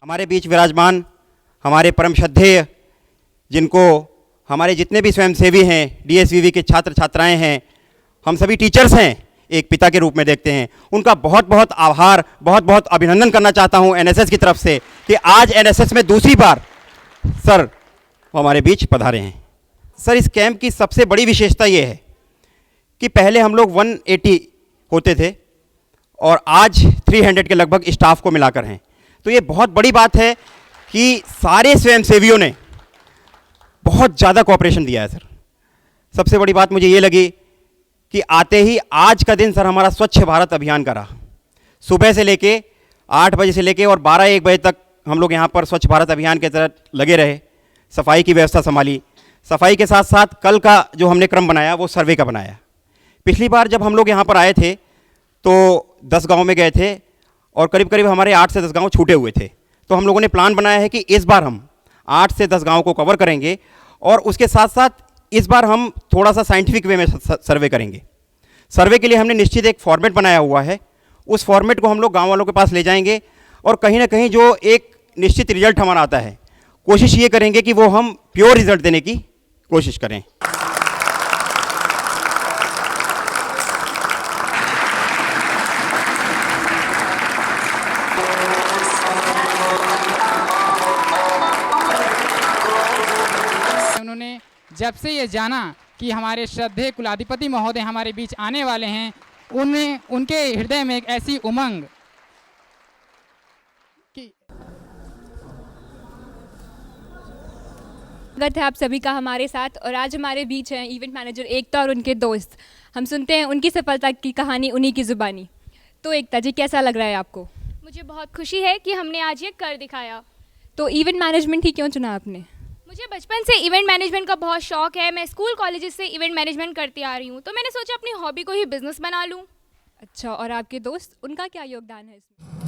हमारे बीच विराजमान हमारे परम श्रद्धेय, जिनको हमारे जितने भी स्वयंसेवी हैं, डीएसवीवी के छात्र छात्राएं हैं, हम सभी टीचर्स हैं, एक पिता के रूप में देखते हैं, उनका बहुत बहुत आभार, बहुत बहुत अभिनंदन करना चाहता हूं एनएसएस की तरफ से कि आज एनएसएस में दूसरी बार सर वो हमारे बीच पधारे हैं। सर, इस कैंप की सबसे बड़ी विशेषता ये है कि पहले हम लोग 180 होते थे और आज 300 के लगभग स्टाफ को मिलाकर हैं। तो ये बहुत बड़ी बात है कि सारे स्वयंसेवियों ने बहुत ज़्यादा कोऑपरेशन दिया है सर। सबसे बड़ी बात मुझे ये लगी कि आते ही आज का दिन सर हमारा स्वच्छ भारत अभियान का रहा। सुबह से लेके 8 बजे से लेके और 12-1 बजे तक हम लोग यहाँ पर स्वच्छ भारत अभियान के तहत लगे रहे, सफाई की व्यवस्था संभाली। सफाई के साथ साथ कल का जो हमने क्रम बनाया वो सर्वे का बनाया। पिछली बार जब हम लोग यहाँ पर आए थे तो 10 गाँव में गए थे और करीब करीब हमारे 8 से 10 गाँव छूटे हुए थे। तो हम लोगों ने प्लान बनाया है कि इस बार हम 8 से 10 गाँव को कवर करेंगे और उसके साथ साथ इस बार हम थोड़ा सा साइंटिफिक वे में सर्वे करेंगे। सर्वे के लिए हमने निश्चित एक फॉर्मेट बनाया हुआ है, उस फॉर्मेट को हम लोग गाँव वालों के पास ले जाएंगे और कहीं ना कहीं जो एक निश्चित रिजल्ट हमारा आता है, कोशिश ये करेंगे कि वो हम प्योर रिजल्ट देने की कोशिश करें। उन्होंने जब से ये जाना कि हमारे श्रद्धेय कुलाधिपति महोदय हमारे बीच आने वाले हैं, उनके हृदय में एक ऐसी उमंग कि स्वागत है आप सभी का हमारे साथ। और आज हमारे बीच हैं इवेंट मैनेजर एकता और उनके दोस्त। हम सुनते हैं उनकी सफलता की कहानी उन्हीं की ज़ुबानी। तो एकता जी, कैसा लग रहा है आपको? मुझे बहुत खुशी है कि हमने आज ये कर दिखाया। तो इवेंट मैनेजमेंट ही क्यों चुना आपने? मुझे बचपन से इवेंट मैनेजमेंट का बहुत शौक है। मैं स्कूल कॉलेजेस से इवेंट मैनेजमेंट करती आ रही हूँ, तो मैंने सोचा अपनी हॉबी को ही बिजनेस बना लूँ। अच्छा, और आपके दोस्त, उनका क्या योगदान है इसमें?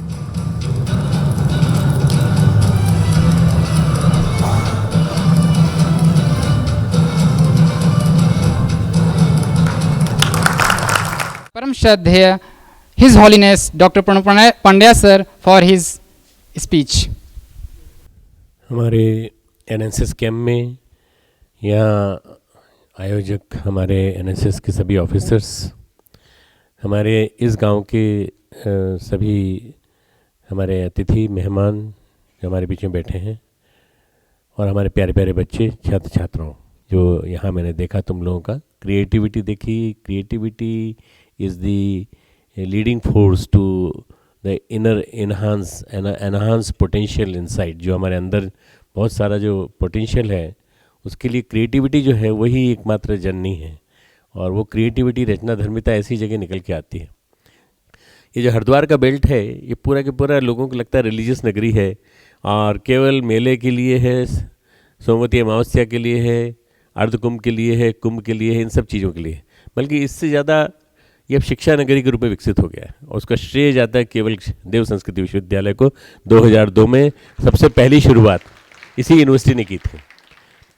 परम श्रद्धेय his holiness doctor Pranav Pandya sir for his speech. हमारे एनएसएस कैंप में यहाँ आयोजक हमारे एनएसएस के सभी ऑफिसर्स, हमारे इस गांव के सभी हमारे अतिथि मेहमान जो हमारे बीच में बैठे हैं, और हमारे प्यारे प्यारे बच्चे, छात्र छात्राओं, जो यहाँ मैंने देखा तुम लोगों का क्रिएटिविटी देखी। Creativity is the leading force to the inner enhance potential inside. जो हमारे अंदर बहुत सारा जो पोटेंशियल है, उसके लिए क्रिएटिविटी जो है वही एकमात्र जननी है। और वो क्रिएटिविटी, रचना धर्मिता ऐसी जगह निकल के आती है। ये जो हरिद्वार का बेल्ट है, ये पूरा के पूरा लोगों को लगता है रिलीजियस नगरी है और केवल मेले के लिए है, सोमवती अमावस्या के लिए है, अर्धकुंभ के लिए है, कुंभ के लिए है, इन सब चीज़ों के लिए। बल्कि इससे ज़्यादा ये अब शिक्षा नगरी के रूप में विकसित हो गया है और उसका श्रेय जाता है केवल देव संस्कृति विश्वविद्यालय को। 2002 में सबसे पहली शुरुआत इसी यूनिवर्सिटी ने की थी।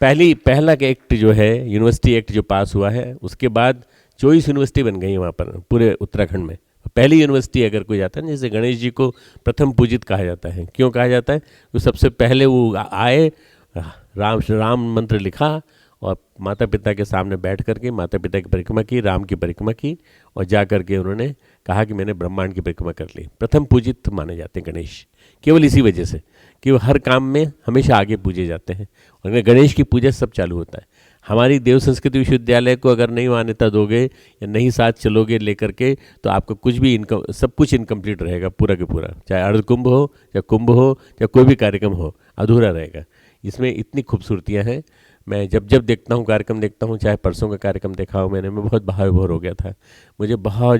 पहला के एक्ट जो है, यूनिवर्सिटी एक्ट जो पास हुआ है, उसके बाद 24 यूनिवर्सिटी बन गई वहाँ पर पूरे उत्तराखंड में। पहली यूनिवर्सिटी अगर कोई जाता है, जैसे गणेश जी को प्रथम पूजित कहा जाता है। क्यों कहा जाता है? तो सबसे पहले वो आए, राम मंत्र लिखा और माता पिता के सामने बैठ करके माता पिता की परिक्रमा की, राम की परिक्रमा की, और जा करके उन्होंने कहा कि मैंने ब्रह्मांड की परिक्रमा कर ली। प्रथम पूजित माने जाते हैं गणेश, केवल इसी वजह से कि वो हर काम में हमेशा आगे पूजे जाते हैं और गणेश की पूजा सब चालू होता है। हमारी देव संस्कृति विश्वविद्यालय को अगर नहीं मान्यता दोगे या नहीं साथ चलोगे लेकर के, तो आपका कुछ भी सब कुछ इनकम्प्लीट रहेगा पूरा के पूरा। चाहे अर्धकुंभ हो, चाहे कुंभ हो, चाहे कोई भी कार्यक्रम हो, अधूरा रहेगा। इसमें इतनी खूबसूरतियाँ हैं। मैं जब देखता हूँ, कार्यक्रम देखता हूँ, चाहे परसों का कार्यक्रम देखा हो मैं बहुत भाव हो गया था। मैं बहुत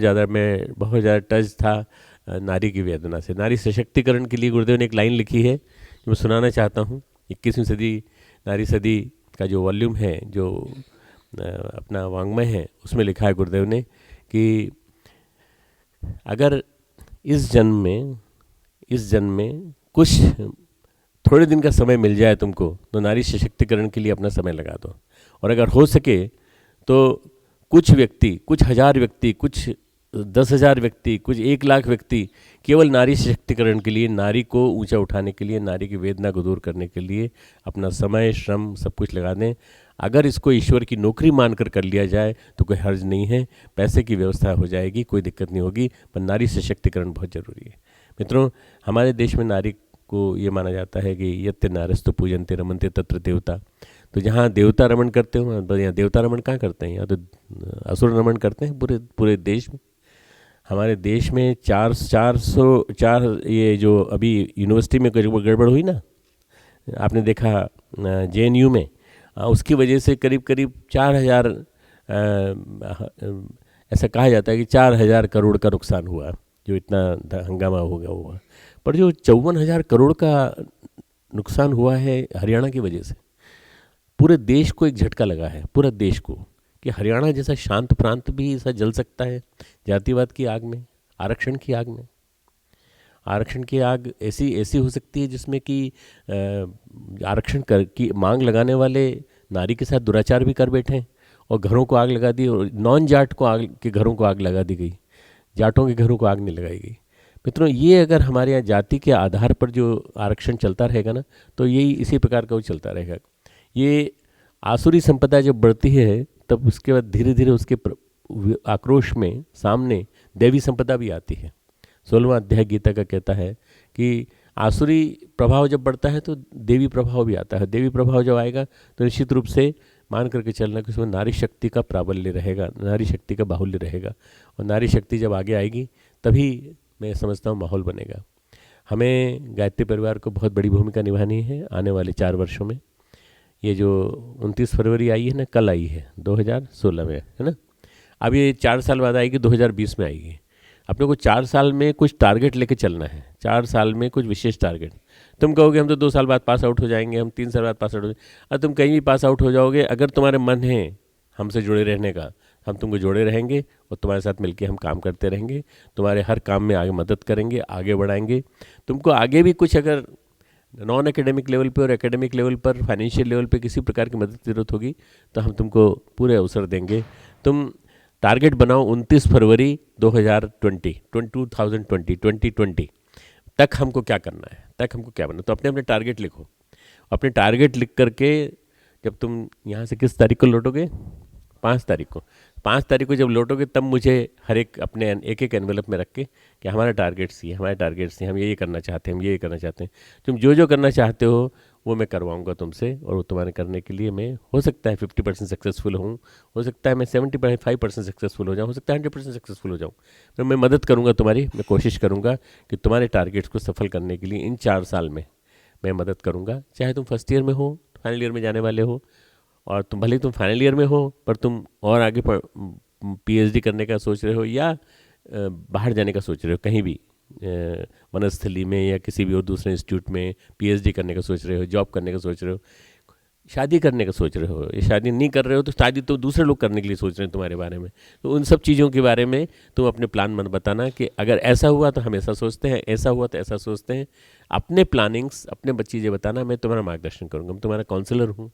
ज़्यादा टच था नारी की वेदना से। नारी सशक्तिकरण के लिए गुरुदेव ने एक लाइन लिखी है जो मैं सुनाना चाहता हूँ। 21वीं सदी नारी सदी का जो वॉल्यूम है, जो अपना वांग्मय है, उसमें लिखा है गुरुदेव ने कि अगर इस जन्म में कुछ थोड़े दिन का समय मिल जाए तुमको, तो नारी सशक्तिकरण के लिए अपना समय लगा दो। और अगर हो सके तो कुछ व्यक्ति, कुछ हजार व्यक्ति, कुछ 10,000 व्यक्ति, कुछ 1 लाख व्यक्ति केवल नारी सशक्तिकरण के लिए, नारी को ऊंचा उठाने के लिए, नारी की वेदना को दूर करने के लिए अपना समय, श्रम सब कुछ लगा दें। अगर इसको ईश्वर की नौकरी मानकर कर लिया जाए तो कोई हर्ज नहीं है, पैसे की व्यवस्था हो जाएगी, कोई दिक्कत नहीं होगी, पर नारी सशक्तिकरण बहुत ज़रूरी है। मित्रों, हमारे देश में नारी को ये माना जाता है कि यत्ते नारस्तु पूजन्ते रमन्ते तत्र देवता। तो जहाँ देवता रमन करते हो, यहाँ देवता रमन कहाँ करते हैं? यहाँ तो असुर रमन करते हैं पूरे देश में। हमारे देश में 404 ये जो अभी यूनिवर्सिटी में गड़बड़ हुई ना, आपने देखा JNU में, उसकी वजह से करीब 4,000 ऐसा कहा जाता है कि 4,000 करोड़ का नुकसान हुआ, जो इतना हंगामा हो गया हुआ। पर जो 54,000 करोड़ का नुकसान हुआ है हरियाणा की वजह से, पूरे देश को एक झटका लगा है, पूरा देश को, कि हरियाणा जैसा शांत प्रांत भी ऐसा जल सकता है जातिवाद की आग में, आरक्षण की आग में। आरक्षण की आग ऐसी हो सकती है जिसमें कि आरक्षण की मांग लगाने वाले नारी के साथ दुराचार भी कर बैठे और घरों को आग लगा दी, और नॉन जाट के घरों को आग लगा दी गई, जाटों के घरों को आग नहीं लगाई गई। मित्रों, ये अगर हमारे यहाँ जाति के आधार पर जो आरक्षण चलता रहेगा ना, तो यही इसी प्रकार का वो चलता रहेगा। ये आसुरी संपदा जब बढ़ती है, तब उसके बाद धीरे धीरे उसके आक्रोश में सामने दैवी संपदा भी आती है। 16वां अध्याय गीता का कहता है कि आसुरी प्रभाव जब बढ़ता है तो देवी प्रभाव भी आता है। देवी प्रभाव जब आएगा तो निश्चित रूप से मान करके चलना कि उसमें नारी शक्ति का प्राबल्य रहेगा, नारी शक्ति का बाहुल्य रहेगा, और नारी शक्ति जब आगे आएगी तभी मैं समझता हूँ माहौल बनेगा। हमें गायत्री परिवार को बहुत बड़ी भूमिका निभानी है आने वाले 4 वर्षों में। ये जो 29 फरवरी आई है ना, कल आई है 2016 में, है ना। अब ये 4 साल बाद आएगी, 2020 में आएगी। अपने को 4 साल में कुछ टारगेट लेके चलना है, 4 साल में कुछ विशेष टारगेट। तुम कहोगे हम तो 2 साल बाद पास आउट हो जाएंगे, हम 3 साल बाद पास आउट हो जाएंगे। अब तुम कहीं भी पास आउट हो जाओगे, अगर तुम्हारे मन है हमसे जुड़े रहने का, हम तुमको जोड़े रहेंगे और तुम्हारे साथ मिलके हम काम करते रहेंगे, तुम्हारे हर काम में आगे मदद करेंगे, आगे बढ़ाएंगे। तुमको आगे भी कुछ अगर नॉन एकेडमिक लेवल पे और एकेडमिक लेवल पर, फाइनेंशियल लेवल पे किसी प्रकार की मदद की जरूरत होगी तो हम तुमको पूरे अवसर देंगे। तुम टारगेट बनाओ 29 फरवरी 2020 तक हमको क्या करना है, तक हमको क्या बनना। तो अपने अपने टारगेट लिखो। अपने टारगेट लिख करके जब तुम यहाँ से किस तारीख को लौटोगे? 5 तारीख को। 5 तारीख को जब लौटोगे तब मुझे हर एक अपने एक एनवेलप में रख के कि हमारा टारगेट्स ये, हमारे टारगेट्स ये, हम ये करना चाहते हैं, हम ये करना चाहते हैं। तुम जो करना चाहते हो वो मैं करवाऊंगा तुमसे, और वो तुम्हारे करने के लिए मैं हो सकता है 50% सक्सेसफुल हूँ, हो सकता है मैं 75% सक्सेसफुल हो जाऊँ, हो सकता है 100% सक्सेसफुल हो जाऊँ। तो मैं मदद करूँगा तुम्हारी, मैं कोशिश करूँगा कि तुम्हारे टारगेट्स को सफल करने के लिए इन 4 साल में मैं मदद करूँगा। चाहे तुम फर्स्ट ईयर में हो, फाइनल ईयर में जाने वाले हो, और तुम भले तुम फाइनल ईयर में हो पर तुम और आगे PhD करने का सोच रहे हो, या बाहर जाने का सोच रहे हो, कहीं भी वनस्थली में या किसी भी और दूसरे इंस्टीट्यूट में PhD करने का सोच रहे हो, जॉब करने का सोच रहे हो, शादी करने का सोच रहे हो, या शादी नहीं कर रहे हो तो शादी तो दूसरे लोग करने के लिए सोच रहे हैं तुम्हारे बारे में। तो उन सब चीज़ों के बारे में तुम अपने प्लान मत बताना कि अगर ऐसा हुआ तो हम ऐसा सोचते हैं, ऐसा हुआ तो ऐसा सोचते हैं। अपने प्लानिंग्स, अपने चीज़ें बताना, मैं तुम्हारा मार्गदर्शन करूँगा। मैं तुम्हारा काउंसलर हूँ,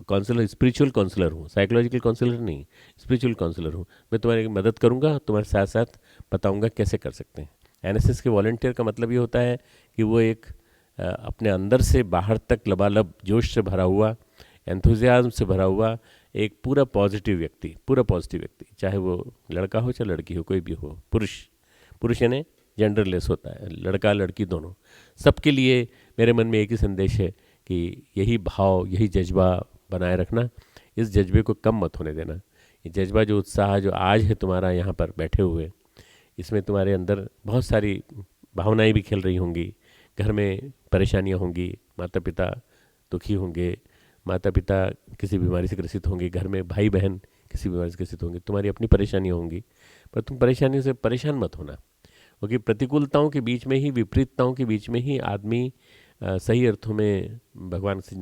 काउंसलर स्पिरिचुअल काउंसलर हूँ, साइकोलॉजिकल काउंसलर नहीं, स्पिरिचुअल काउंसलर हूँ। मैं तुम्हारी मदद करूँगा, तुम्हारे साथ साथ बताऊँगा कैसे कर सकते हैं। NSS के वॉलंटियर का मतलब ये होता है कि वो एक अपने अंदर से बाहर तक लबालब जोश से भरा हुआ, एंथुजियाज्म से भरा हुआ एक पूरा पॉजिटिव व्यक्ति, चाहे वो लड़का हो चाहे लड़की हो, कोई भी हो, पुरुष यानी जेंडरलेस होता है, लड़का लड़की दोनों। सबके लिए मेरे मन में एक ही संदेश है कि यही भाव, यही जज्बा बनाए रखना, इस जज्बे को कम मत होने देना। ये जज्बा, जो उत्साह जो आज है तुम्हारा यहाँ पर बैठे हुए, इसमें तुम्हारे अंदर बहुत सारी भावनाएं भी खेल रही होंगी। घर में परेशानियाँ होंगी, माता पिता दुखी होंगे, माता पिता किसी बीमारी से ग्रसित होंगे, घर में भाई बहन किसी बीमारी से ग्रसित होंगे, तुम्हारी अपनी परेशानियाँ होंगी। पर तुम परेशानियों से परेशान मत होना, क्योंकि प्रतिकूलताओं के बीच में ही, विपरीतताओं के बीच में ही आदमी सही अर्थों में भगवान के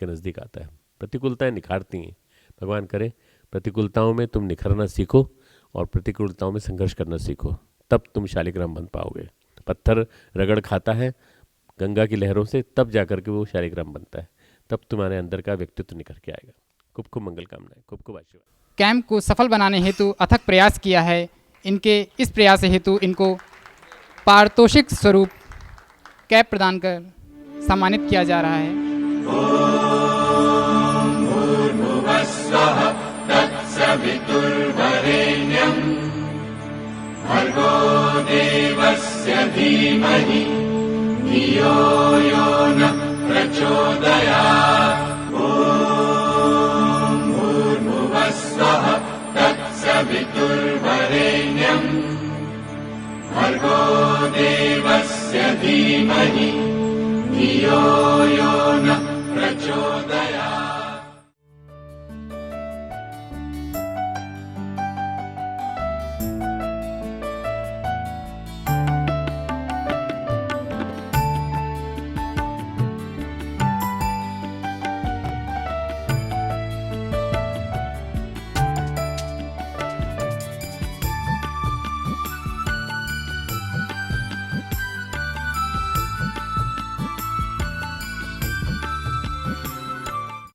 नज़दीक आता है। प्रतिकूलताएं निखारती हैं। भगवान करे प्रतिकूलताओं में तुम निखरना सीखो और प्रतिकूलताओं में संघर्ष करना सीखो, तब तुम शालिग्राम बन पाओगे। पत्थर रगड़ खाता है गंगा की लहरों से, तब जाकर के वो शालिग्राम बनता है, तब तुम्हारे अंदर का व्यक्तित्व निखर के आएगा। खूब खूब मंगल कामनाएं, खूब खूब आशीर्वाद। कैंप को सफल बनाने हेतु अथक प्रयास किया है इनके इस प्रयास हेतु इनको पारितोषिक स्वरूप कैप प्रदान कर सम्मानित किया जा रहा है। देवस्य धीमहि धियो यो न प्रचोदयात्।